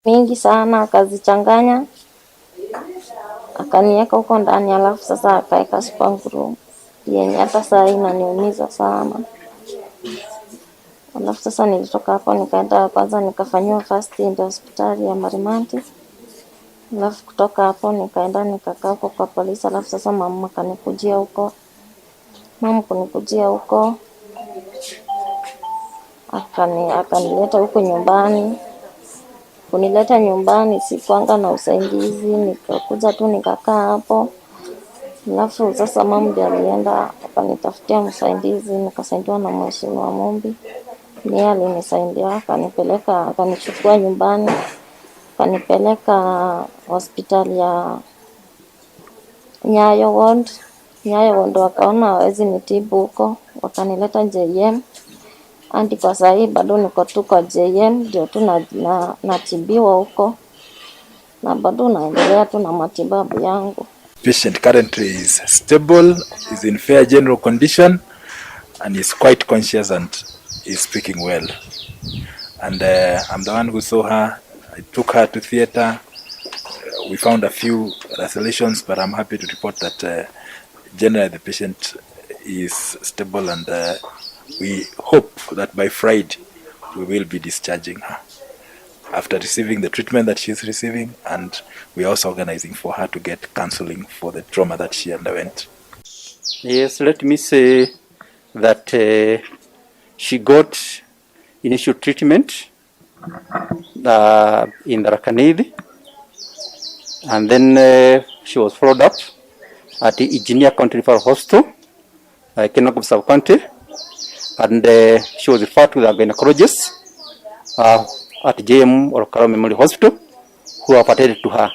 mingi sana, akazichanganya akaniweka huko ndani, alafu sasa akaweka super glue yenye hata saa inaniumiza sana. Alafu sasa nilitoka hapo nikaenda kwanza nikafanywa first aid hospitali ya Marimanti. Alafu kutoka hapo nikaenda nikakaa huko kwa polisi. Alafu sasa mama kanikujia huko. Mama kunikujia huko akanileta huko nyumbani. Kunileta nyumbani sikuanga na usaidizi, nikakuja tu nikakaa hapo. Alafu sasa mama ndiye alienda akanitafutia msaidizi, nikasaidiwa na mheshimiwa Mumbi. Yeye alinisaidia akanipeleka akanichukua nyumbani, akanipeleka hospitali ya Nyayo Ward wakaona hawezi nitibu huko, wakanileta JM. Hadi kwa saa hii bado niko tu kwa JM, ndio tu natibiwa huko na bado naendelea tu na matibabu yangu. Patient currently is stable, is in fair general condition and is quite conscious and is speaking well. And I'm the one who saw her. I took her to theater. We found a few lacerations, but I'm happy to report that generally the patient is stable, and we hope that by Friday we will be discharging her after receiving the treatment that she is receiving, and we are also organizing for her to get counseling for the trauma that she underwent. Yes, let me say that she got initial treatment in the Rakanidi, and then she was followed up at the Engineer County Referral Hospital, Kinangop Sub-County, and she was referred to the gynecologist at JM or Karo Memorial Hospital, who have attended to her.